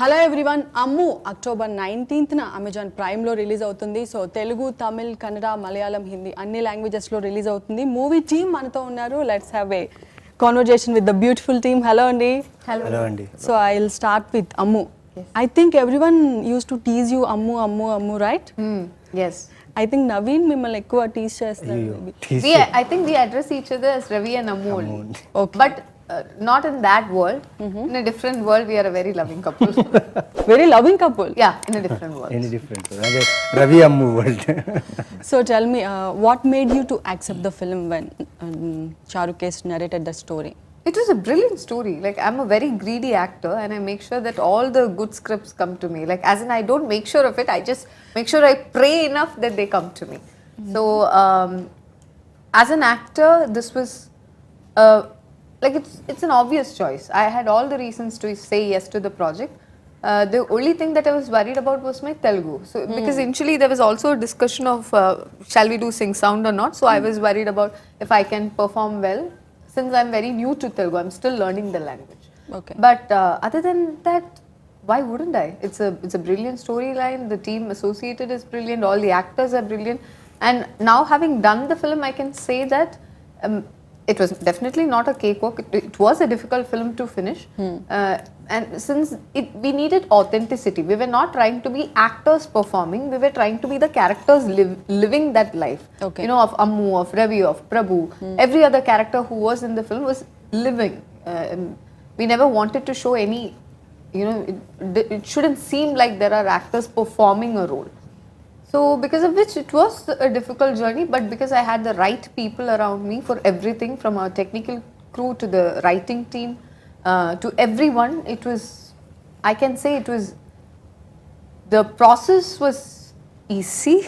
Hello everyone, Ammu October 19న Amazon ప్రైమ్లో release అవుతుంది. సో తెలుగు, తమిళ్, కన్నడ, మలయాళం, హిందీ అన్ని లాంగ్వేజెస్లో రిలీజ్ అవుతుంది. మూవీ టీమ్ మనతో ఉన్నారు. Let's have a conversation with the beautiful team. Hello అండి. హలో అండి. So I will start with Ammu. I think everyone uses to tease you Ammu Ammu Ammu, right? Yes. I think Naveen మిమ్మల్ని ఎక్కువ టీజ్ చేస్తారు. I think we address each other as Ravi and Ammu only. Okay. But not in that world. In a different world, we are a very loving couple. Very loving couple. Yeah, in a different world. Any different అదే రవి అమ్ము world. So tell me, what made you to accept the film when Charukesh narrated the story? It was a brilliant story. Like, I'm a very greedy actor and I make sure that all the good scripts come to me. Like, as in, I don't make sure of it, I just make sure I pray enough that they come to me. So, as an actor, this was, like, it's an obvious choice. I had all the reasons to say yes to the project. The only thing that I was worried about was my Telugu. So, because initially there was also a discussion of, shall we do sing sound or not? So, I was worried about if I can perform well. Since I'm very new to Telugu, I'm still learning the language. Okay. But other than that, why wouldn't I? It's a brilliant storyline. The team associated is brilliant. All the actors are brilliant. And now having done the film, I can say that it was definitely not a cakewalk. It was a difficult film to finish. And since we needed authenticity, we were not trying to be actors performing. We were trying to be the characters living that life. Okay. You know, of Ammu, of Ravi, of Prabhu. Every other character who was in the film was living. We never wanted to show any, you know, it shouldn't seem like there are actors performing a role. So because of which it was a difficult journey, but because I had the right people around me for everything, from our technical crew to the writing team, to everyone, it was, I can say it was, the process was easy.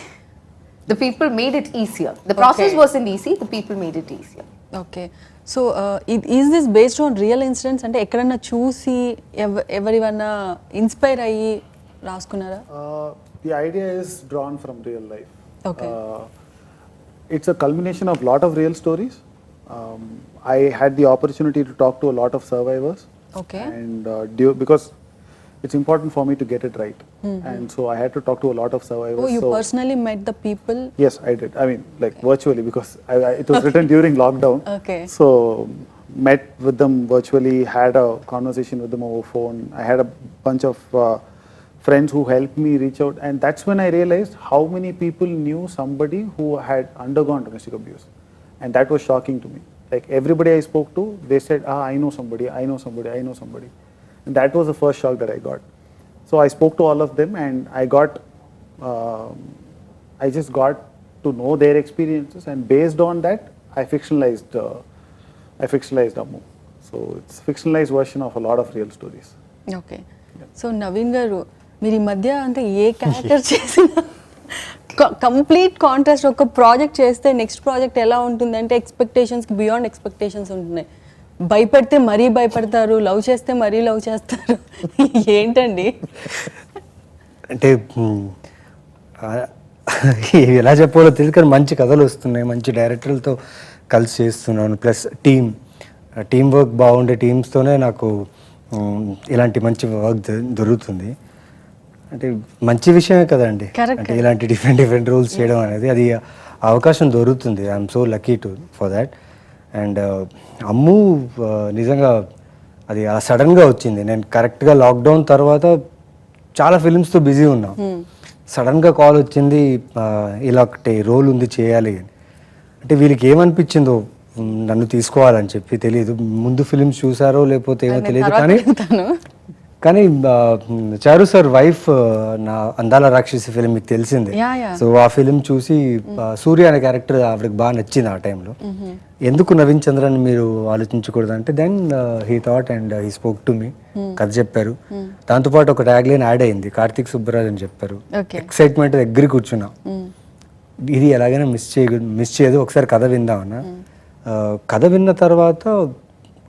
The people made it easier. The process wasn't easy, the people made it easier. Okay. So is this based on real incidents? అంటే ఎక్కడన్నా చూసి ఎవరివన్నా inspire అయ్యి రాసుకున్నారా? The idea is drawn from real life. Okay. It's a culmination of lot of real stories. I had the opportunity to talk to a lot of survivors. Okay. And because it's important for me to get it right. And so I had to talk to a lot of survivors. Oh, you so personally met the people? Yes, I did. I mean, like virtually, because it was written during lockdown. Okay. So met with them virtually, had a conversation with them over phone. I had a bunch of friends who helped me reach out, and that's when I realized how many people knew somebody who had undergone domestic abuse, and that was shocking to me. Like, everybody I spoke to, they said, I know somebody, I know somebody, I know somebody. And that was the first shock that I got. So I spoke to all of them, and I just got to know their experiences, and based on that, I fictionalized Ammu. So it's a fictionalized version of a lot of real stories. Okay. So Naveen గారు, మీరు ఈ మధ్య అంటే ఏ character చేసినా complete contrast. ఒక project చేస్తే next project ఎలా ఉంటుందంటే ఎక్స్పెక్టేషన్స్కి బియాండ్ ఎక్స్పెక్టేషన్స్ ఉంటున్నాయి. భయపడితే మరీ భయపడతారు, లవ్ చేస్తే మరీ లవ్ చేస్తారు. ఏంటండి అంటే ఎలా చెప్పాలో తెలియదు, కానీ మంచి కథలు వస్తున్నాయి, మంచి డైరెక్టర్లతో కలిసి చేస్తున్నాను. ప్లస్ టీం వర్క్ బాగుండే టీమ్స్తోనే నాకు ఇలాంటి మంచి వర్క్ దొరుకుతుంది. అంటే మంచి విషయమే కదండి. అంటే ఇలాంటి డిఫరెంట్ రోల్స్ చేయడం అనేది, అది అవకాశం దొరుకుతుంది. I'm so lucky for that. And Ammu నిజంగా అది అలా సడన్గా వచ్చింది. నేను కరెక్ట్గా లాక్డౌన్ తర్వాత చాలా ఫిలిమ్స్తో బిజీ ఉన్నా. సడన్గా కాల్ వచ్చింది, ఇలా ఒకటి రోల్ ఉంది చేయాలి అని. అంటే వీళ్ళకి ఏమనిపించిందో నన్ను తీసుకోవాలని చెప్పి తెలియదు. ముందు ఫిలిమ్స్ చూసారో లేకపోతే ఏమో తెలియదు, కానీ చారు సార్ వైఫ్ నా అందాల రాక్షసి ఫిలిం మీకు తెలిసిందే. సో ఆ ఫిలిం చూసి సూర్య అనే క్యారెక్టర్ ఆవిడకి బాగా నచ్చింది ఆ టైంలో. ఎందుకు నవీన్ చంద్రన్ మీరు ఆలోచించకూడదు అంటే, then he thought and he spoke to me. కథ చెప్పారు, దాంతోపాటు ఒక ట్యాగ్ లైన్ యాడ్ అయింది, కార్తీక్ సుబ్బరాజ్ అని చెప్పారు. ఎక్సైట్మెంట్ దగ్గర కూర్చున్నా, ఇది ఎలాగైనా మిస్ చేయదు, ఒకసారి కథ విందామన్నా. కథ విన్న తర్వాత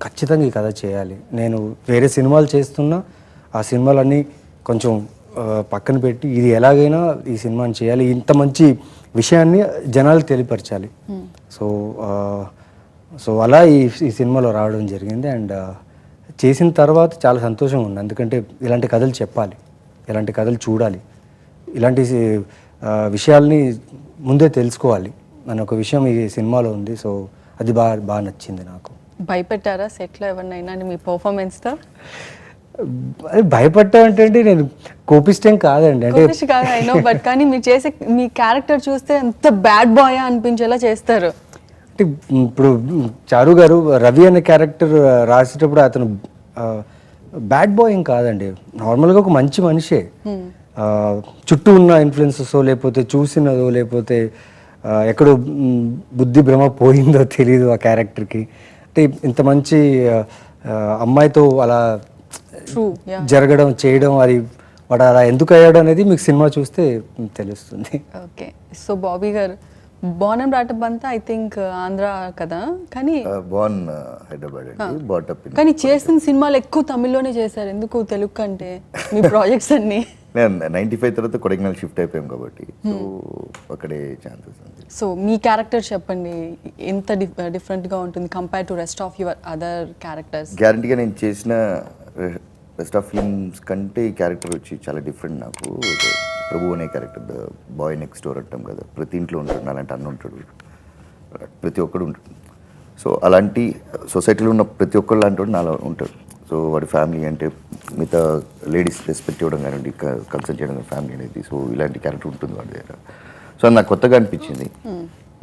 ఖచ్చితంగా ఈ కథ చేయాలి. నేను వేరే సినిమాలు చేస్తున్నా, ఆ సినిమాలన్నీ కొంచెం పక్కన పెట్టి ఇది ఎలాగైనా ఈ సినిమాని చేయాలి, ఇంత మంచి విషయాన్ని జనాలకు తెలియపరచాలి. సో అలా ఈ సినిమాలో రావడం జరిగింది. అండ్ చేసిన తర్వాత చాలా సంతోషంగా ఉంది. ఎందుకంటే ఇలాంటి కథలు చెప్పాలి, ఇలాంటి కథలు చూడాలి, ఇలాంటి విషయాల్ని ముందే తెలుసుకోవాలి అన్న ఒక విషయం ఈ సినిమాలో ఉంది. సో అది బాగా నచ్చింది నాకు. భయపెట్టారా సెట్లో ఎవరినైనా మీ పర్ఫార్మెన్స్తో? అది భయపడ్డా అంటే నేను కోపిష్టం కాదండి, అంటే కాదు ఐ నో, బట్ కానీ మీరు చేసే మీ క్యారెక్టర్ చూస్తే ఎంత బ్యాడ్ బాయ్ అనిపించేలా చేస్తారు. అంటే ఇప్పుడు చారు గారు రవి అనే క్యారెక్టర్ రాసేటప్పుడు అతను బ్యాడ్ బాయ్ ఏం కాదండి, నార్మల్గా ఒక మంచి మనిషే. చుట్టూ ఉన్న ఇన్ఫ్లుయెన్సెస్ లేకపోతే చూసినదో లేకపోతే ఎక్కడో బుద్ధి భ్రమ పోయిందో తెలియదు ఆ క్యారెక్టర్కి. అంటే ఇంత మంచి అమ్మాయితో అలా జరగడం చేయడం, అది వాడు అలా ఎందుకు అయ్యాడు అనేది మీకు సినిమా చూస్తే తెలుస్తుంది. ఓకే, సో బాబీ గారు బోర్న్ అండ్ బ్రాటప్ అంతా ఐ థింక్ ఆంధ్ర కదా, కానీ బోర్న్ హైదరాబాద్ అండి, బాటప్ కానీ చేసిన సినిమాలు ఎక్కువ తమిళ్లోనే చేశారు, ఎందుకు తెలుగు కంటే మీ ప్రాజెక్ట్స్ అన్ని? నేను 95 తర్వాత కొడైకెనాల్ షిఫ్ట్ అయిపోయాం కాబట్టి సో అక్కడే ఛాన్సెస్ ఉంది. సో మీ క్యారెక్టర్ చెప్పండి, ఎంత డిఫరెంట్గా ఉంటుంది compare to rest of your other characters? గ్యారంటీగా నేను చేసిన రెస్ట్ ఆఫ్ ఫిల్మ్స్ కంటే ఈ క్యారెక్టర్ వచ్చి చాలా డిఫరెంట్. నాకు ప్రభు అనే character the boy next door అంటాం కదా, ప్రతి ఇంట్లో ఉంటాడు, అలాంటి అన్న ఉంటాడు, ప్రతి ఒక్కడు ఉంటాడు. సో అలాంటి సొసైటీలో ఉన్న ప్రతి ఒక్కరు లాంటి వాడు నాలో ఉంటాడు. సో వాడి ఫ్యామిలీ అంటే మిగతా లేడీస్ రెస్పెక్ట్ ఇవ్వడం కానివ్వండి, కన్సల్ట్ చేయడం ఫ్యామిలీ అనేది. సో ఇలాంటి క్యారెక్టర్ ఉంటుంది వాడి దగ్గర. సో అది నాకు కొత్తగా అనిపించింది.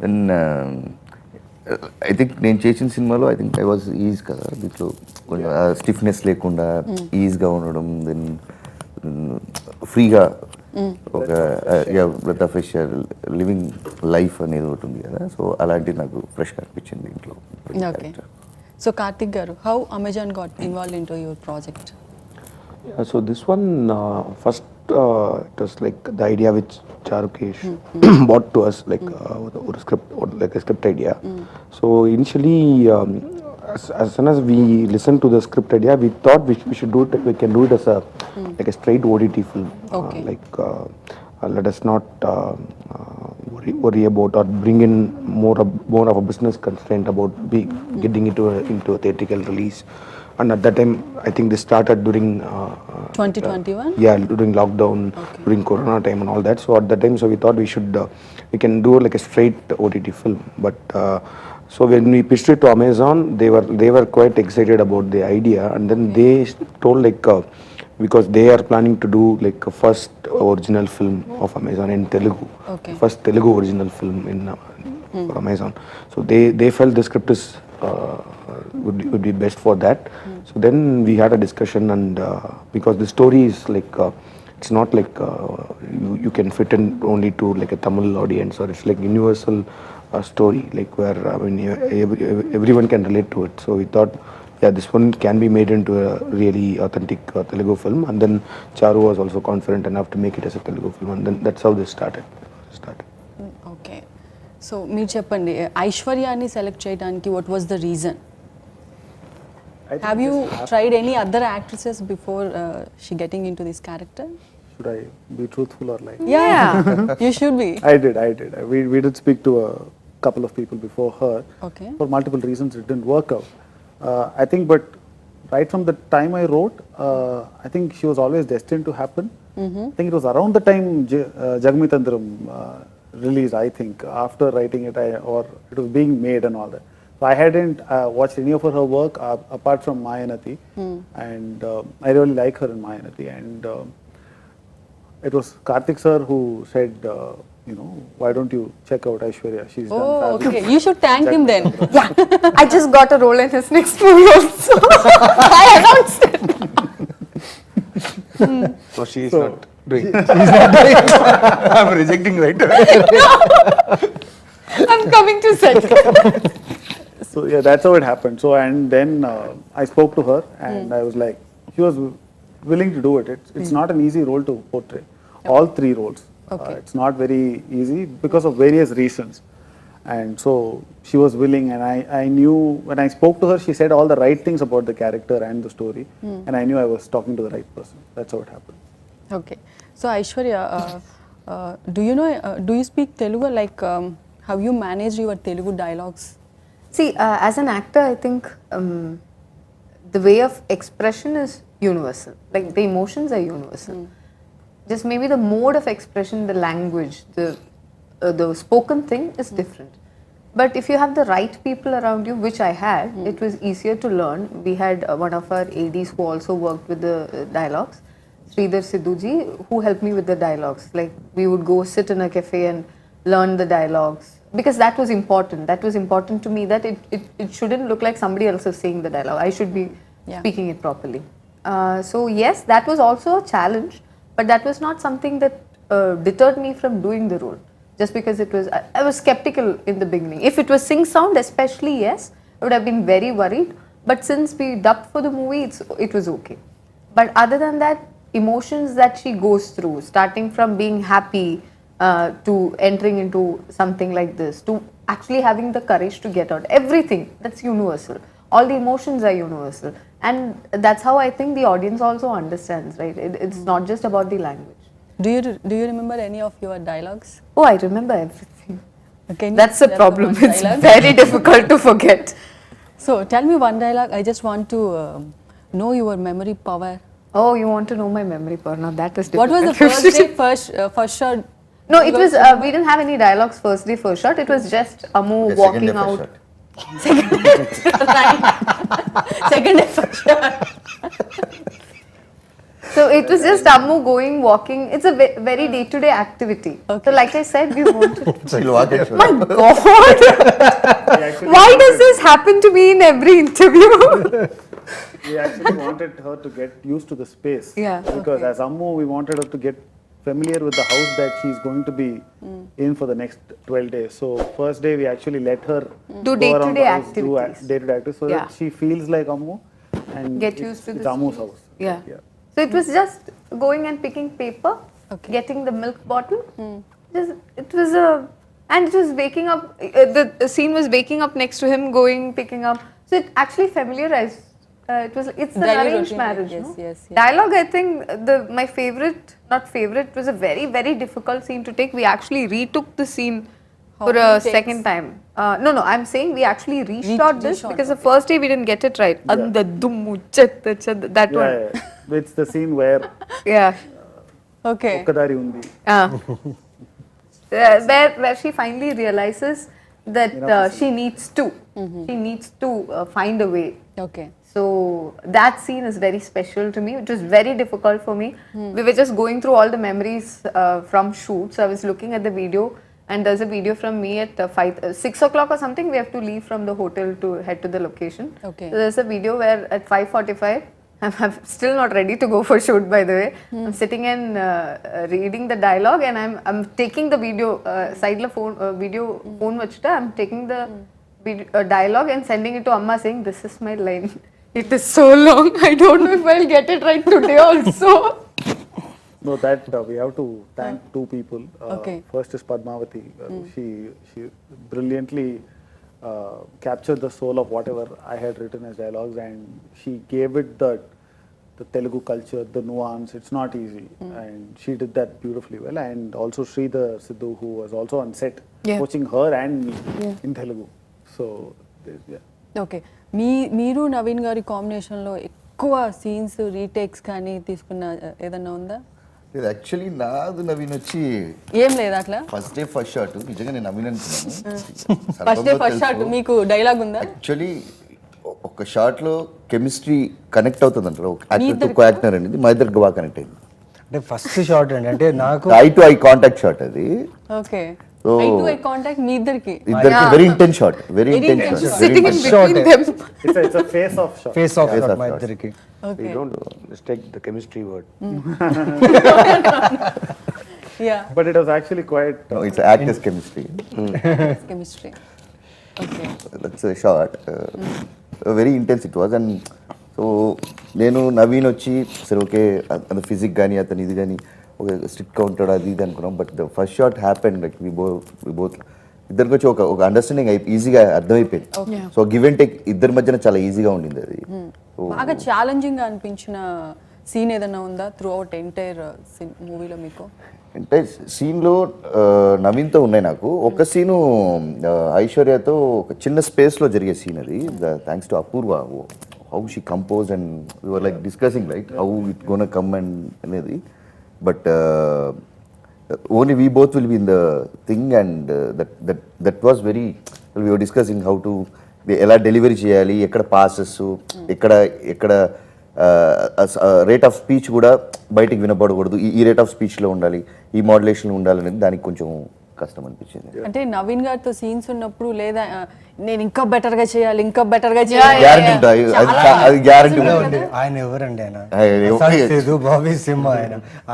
దెన్ ఐ థింక్ నేను చేసిన సినిమాలో I think I was is కదా, దీంట్లో కొంచెం స్టిఫ్నెస్ లేకుండా ఈజ్గా ఉండడం, దెన్ ఫ్రీగా ఒక breath of fresh living life అనేది ఒకటి ఉంది కదా. సో అలాంటిది నాకు ఫ్రెష్గా అనిపించింది దీంట్లో. ఓకే, సో కార్తిక్ గారు, how Amazon got involved into your project? Yeah, so this one first it was like the idea which Charukesh brought to us, like or a script or like a script idea. So initially, as soon as we listened to the script idea, we thought we should do it. We can do it as a like a straight OTT film. Okay. Let us not worry about or bring in more of a business constraint about getting into a theatrical release. And at that time, I think this started during 2021. Yeah, during lockdown, during Corona time and all that. So at that time, so we thought we can do like a straight OTT film. But so when we pitched it to Amazon, they were quite excited about the idea, and then they told like because they are planning to do like a first original film of Amazon in Telugu. Okay. First Telugu original film in for Amazon. So they felt the script is would be best for that. So then we had a discussion, and because the story is like it's not like you can fit in only to like a Tamil audience, or it's like universal story, like where I mean everyone can relate to it. So we thought, yeah, this one can be made into a really authentic Telugu film. And then Charu was also confident enough to make it as a Telugu film, and then that's how this started. Okay, so మీరు చెప్పండి, ఐశ్వర్యాని select చేయడానికి what was the reason? Have you tried any other actresses before she getting in to this character? Should I be truthful or lie? Yeah, you should be. I did. We did speak to a couple of people before her. Okay. For multiple reasons, it didn't work out. I think, but right from the time I wrote, I think she was always destined to happen. I think it was around the time Jagamitandram released, I think, after writing it, or it was being made and all that. So I hadn't watched any of her work apart from Mayanati, and I really like her in Mayanati. And it was Karthik sir who said, why don't you check out Aishwarya? She's done Oh, fabulous. okay. You should thank him then. Yeah, I just got a role in his next movie also. I announced it. So she is not doing. I'm rejecting, right? I'm coming to set. So yeah, that's how it happened. So and then I spoke to her, and I was like, she was willing to do it. It's not an easy role to portray. All three roles. Okay. It's not very easy because of various reasons. And so she was willing, and I knew when I spoke to her, she said all the right things about the character and the story, and I knew I was talking to the right person. That's how it happened. Okay. So Aishwarya, do you speak Telugu? Like, have you managed your Telugu dialogues? See, as an actor, I think the way of expression is universal. Like the emotions are universal. Just maybe the mode of expression, the language, the spoken thing is different. But if you have the right people around you, which I had, it was easier to learn. We had one of our ADs who also worked with the dialogues, Sridhar Sidhuji, who helped me with the dialogues. Like we would go sit in a cafe and learn the dialogues, because that was important. That was important to me, that it shouldn't look like somebody else is saying the dialogue. I should be speaking it properly. So yes, that was also a challenge, but that was not something that deterred me from doing the role. Just because it was, I was skeptical in the beginning. If it was sing sound especially, yes, I would have been very worried. But since we dubbed for the movie, it was okay. But other than that, emotions that she goes through, starting from being happy to entering into something like this, to actually having the courage to get out, everything, that's universal. All the emotions are universal. And that's how I think the audience also understands, right? It's not just about the language. Do you remember any of your dialogues? Oh, I remember everything. Can you That's the tell problem. one It's dialogue? very difficult to forget. So tell me one dialogue. I just want to know your memory power. Oh, you want to know my memory power? Now that is difficult. What was the first day, first shot? No, it was, we didn't have any dialogues first day, first shot. It was just Ammu The walking second day out. first shot. Second day first shot. So it was just Ammu going, walking. It's a very day-to-day activity. Okay. So like I said, we wanted... She'll walk and show. My God! Why does this happen to me in every interview? We actually wanted her to get used to the space. Yeah, Because as Ammu, we wanted her to get familiar with the house that she's going to be in for the next 12 days. So first day, we actually let her Do go around the day-to-day house, do activities. day-to-day activities, so Yeah. that she feels like Ammu and Get it's- used to it's the Ammu's space. house. Yeah. So it was just going and picking paper, Okay. getting the milk bottle. It was a, and it was waking up. The scene was waking up next to him, going, picking up. So it actually familiarized. It's the Daily arranged routine, marriage. yes, No? yes, yes. Dialogue, I think my favorite, not favorite, was a very very difficult scene to take. We actually retook the scene How for a many takes? second time. No, I'm saying we actually reshot this reshot, because the first day we didn't get it right. Anda dummu chatta chatta, that Yeah, one. yeah. It's the scene where Yeah. Okay. Okkadari undi. Where she finally realizes that she needs to. She needs to find a way. Okay. So that scene is very special to me. It was very difficult for me. We were just going through all the memories from shoots. I was looking at the video, and there's a video from me at 6 o'clock or something. We have to leave from the hotel to head to the location. Okay. So there's a video where at 5:45, I'm still not ready to go for shoot, by the way. I'm sitting and reading the dialogue, and I'm taking the video side la phone video phone vachita. I'm taking the dialogue and sending it to Amma, saying, "This is my line. It is so long. I don't know if I'll get it right today also." No, that we have to thank two people. Okay. First is Padmavati. She brilliantly captured the soul of whatever I had written as dialogues, and she gave it the Telugu culture, the nuance. It's not easy, and she did that beautifully well. And also Sridhar Sidhu, who was also on set, Yeah. coaching her and me in Telugu. So, yeah. Okay మీరు నవీన్ గారి కాంబినేషన్లో ఎక్కువ scenes retakes కానీ తీసుకున్న ఏదన్నా ఉందా? ఇది actually నాది నవీన్ వచ్చి ఏం లేదు అట్లా. ఫస్ట్ డే ఫస్ట్ షాట్ నిజంగా నేను నవీన్ అనుకున్నాను. ఫస్ట్ డే ఫస్ట్ షాట్ మీకు డైలాగ్ ఉందా? యాక్చువల్లీ ఒక షాట్ లో కెమిస్ట్రీ కనెక్ట్ అవుతుంది అంటారు. యాక్టర్ టు కో యాక్టర్ అనేది మా ఇద్దరికి బాగా కనెక్ట్ అయింది. అంటే ఫస్ట్ షాట్ అండి, అంటే నాకు eye to eye contact shot అది. Okay. So, eye to eye contact మీ ఇద్దరికి. ఇద్దరికి very intense shot, very intense shot. Sitting in Short. between them. It's a face off shot. Face of Face shot off మా shot. ఇద్దరికి. Okay. We don't mistake the chemistry word. Yeah. But it was actually quite. It's actors chemistry. Chemistry. Okay. That's a short very intense it was. And so నేను నవీన్ వచ్చి సరే okay అతని physique కానీ అతని ఇది కానీ ఒక స్ట్రిక్ట్గా ఉంటాడు అది ఇది అనుకున్నాం. But the first shot happen like we both ఇద్దరికి వచ్చి ఒక అండర్స్టాండింగ్ ఈజీగా అర్థమైపోయింది. సో గివ్ అండ్ టేక్ ఇద్దరి మధ్యన చాలా ఈజీగా ఉండింది అది. బాగా ఛాలెంజింగ్ గా అనిపించిన సీన్ ఏదైనా ఉందా త్రూ అవుట్ ఎంటైర్ మూవీలో మీకు? అంటే సీన్లో నవీన్తో ఉన్నాయి నాకు. ఒక సీను ఐశ్వర్యతో ఒక చిన్న స్పేస్లో జరిగే సీన్ అది. Thanks to Apoorva how she composed, and we were like discussing right how it gonna come and anedi, but only we both will be in the thing, and that was very, we were discussing how to ఎలా delivery చేయాలి, ఎక్కడ passes, ఎక్కడ rate of speech కూడా బయటికి వినపడకూడదు, ఈ rate of స్పీచ్లో ఉండాలి, ఈ modulation ఉండాలనేది దానికి కొంచెం కష్టం అనిపించింది. అంటే నవీన్ గారితో సీన్స్ ఉన్నప్పుడు లేదా నేను ఇంకా బెటర్ గా చేయాలి, ఇంకా బెటర్ గా చేయాలి, గ్యారంటీ ఉంటాయి, అది గ్యారంటీ ఉంటుంది. ఆయన ఎవరండి ఆయన? ఆయన సేదు, బాబీ సింహ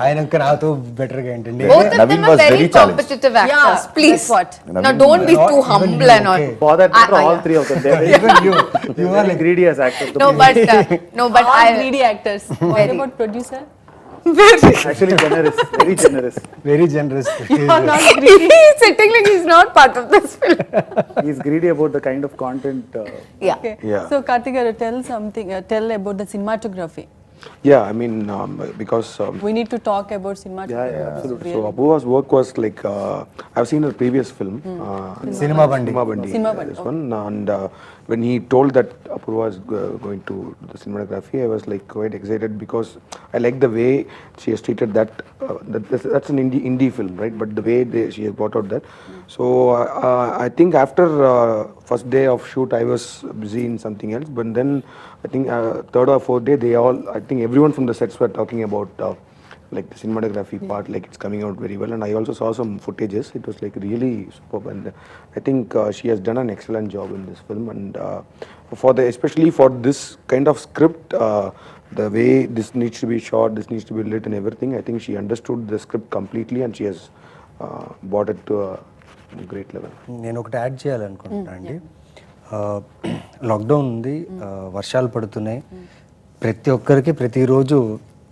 ఆయన ఇంకా నాతో బెటర్ గా ఏంటండి? Both of Naveen them are was very very challenged. competitive actors. Yeah, Please. that's what. Now don't be too humble and all. okay. For that matter, all three of them, they're Even you very are like greedy as actors. No, but all I greedy actors. What about producer? Actually generous, very generous. very generous. You are not greedy. he's sitting like he's not part of this film. He's greedy about the kind of content. Yeah. Okay. Yeah. So Karthik garu, tell something. Tell about the cinematography. Yeah, I mean, because We need to talk about cinematography. Yeah, absolutely. so Apuva's work was like, I've seen her previous film, Cinema Bandi. Cinema Bandi, this one, and when he told that Apurva is going to do the cinematography, I was like quite excited because I like the way she has treated that. That's an indie film, right? But the way she has brought out that. So I think after first day of shoot, I was busy in something else. But then I think third or fourth day, I think everyone from the sets were talking about like the cinematography part, like it's coming out very well. And I also saw some footages. It was like really superb, and I think she has done an excellent job in this film. And especially for this kind of script, the way this needs to be shot, this needs to be lit and everything, I think she understood the script completely, and she has brought it to a great level. నేను ఒకటి add చేయాలనుకుంటున్నా అండి. Lockdown ఉంది, వర్షాలు పడుతున్నాయి, ప్రతి ఒక్కరికి ప్రతిరోజు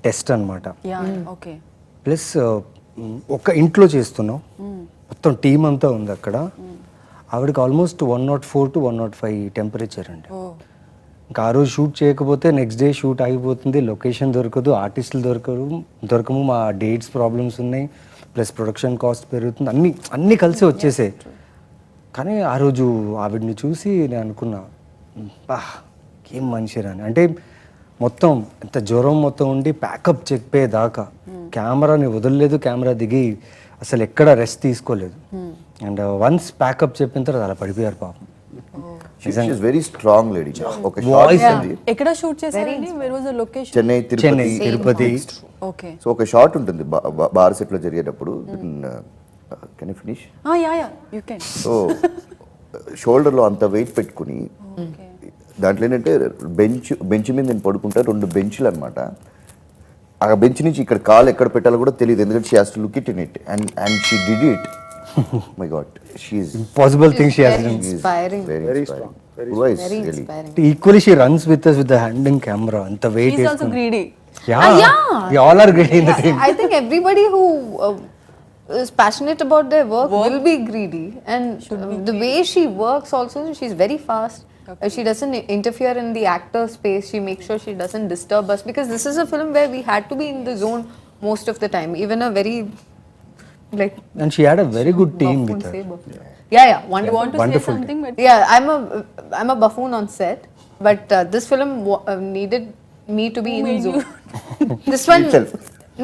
టెస్ట్ అనమాట. Yeah. Okay. ప్లస్ ఒక్క ఇంట్లో చేస్తున్నాం, మొత్తం టీం అంతా ఉంది అక్కడ. ఆవిడకి ఆల్మోస్ట్ 104 to 105 టెంపరేచర్ అండి. Oh. ఇంకా ఆ రోజు షూట్ చేయకపోతే నెక్స్ట్ డే షూట్ ఆగిపోతుంది, లొకేషన్ దొరకదు, ఆర్టిస్టులు దొరకము, మా డేట్స్ ప్రాబ్లమ్స్ ఉన్నాయి, ప్లస్ ప్రొడక్షన్ కాస్ట్ పెరుగుతుంది, అన్నీ కలిసి వచ్చేసాయి. కానీ ఆ రోజు ఆవిడని చూసి నేను అనుకున్నా, బా ఏం మనిషిరా అని. అంటే మొత్తం ఎంత జ్వరం మొత్తం ఉండి ప్యాకప్ చెప్పేదాకా కెమెరాని వదలలేదు, కెమెరా దిగి అసలు ఎక్కడ రెస్ట్ తీసుకోలేదు. అండ్ వన్స్ ప్యాకప్ చెప్పిన తర్వాత అలా పడిపోయారు పాపం. She's very strong lady. ఒక Voice షాట్ ఉంది, ఎక్కడ షూట్ చేశారండి? Where was the location? Chennai, Tirupati. Okay. So ఒక షాట్ ఉంటుంది బార్ సెట్ లో జరిగేటప్పుడు. Can you finish? Yeah. You can. So shoulder లో అంత వెయిట్ పెట్టుకుని, Okay. దాంట్లో ఏంటంటే బెంచ్ మీద నేను పడుకుంటా, 2 బెంచ్లు అనమాట. ఆ బెంచ్ నుంచి ఇక్కడ కాలు ఎక్కడ పెట్టాలో కూడా తెలియదు, ఎందుకంటే she has to look it in it, and she did it. My God, she is Impossible thing she has done. Inspiring. very strong, very Very really inspiring. Equally she runs with us with the hand and camera. అంత wait He's also greedy. Yeah. We all are greedy in the team. I think everybody who is passionate about their work will be greedy, and the way she works also, she's very fast. She doesn't interfere in the actor space. She makes sure she doesn't disturb us, because this is a film where we had to be in the zone most of the time. Even a very like And she had a very good team with her. yeah, You wonderful. want to Wonderful say something? But Yeah, I'm a buffoon on set, but this film needed me to be in zone. This one. Itself.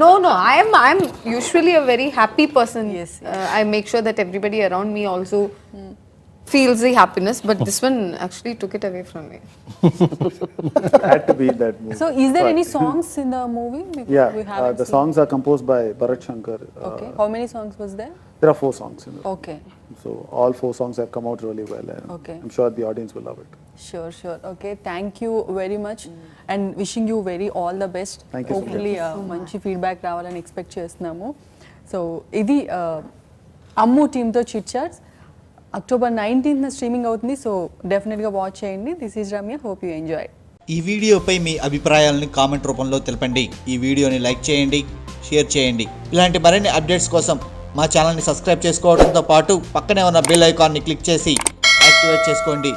No, I'm usually a very happy person. Yes. I make sure that everybody around me also feels the happiness, but this one actually took it away from me. Had to be in that movie. so is there any songs in the movie? Because Yeah, we haven't the seen. songs are composed by Bharat Shankar. Okay. How many songs was there? There are 4 songs in it. Okay. So all 4 songs have come out really well, and Okay. I'm sure the audience will love it. Sure. Okay. Thank you very much, and wishing you very all the best. Thank you so much. Hopefully మంచి feedback రావాలని expect చేస్తున్నాము. So ఇది అమ్ము టీమ్తో chit chats. October 19th streaming అవుతుంది, so డెఫినెట్గా watch చేయండి. This is Ramya, hope you enjoy. ఈ వీడియోపై మీ అభిప్రాయాలను కామెంట్ రూపంలో తెలపండి. ఈ వీడియోని లైక్ చేయండి, షేర్ చేయండి. ఇలాంటి మరిన్ని అప్డేట్స్ కోసం మా ఛానల్ని సబ్స్క్రైబ్ చేసుకోవడంతో పాటు పక్కనే ఉన్న బెల్ ఐకాన్ని క్లిక్ చేసి యాక్టివేట్ చేసుకోండి.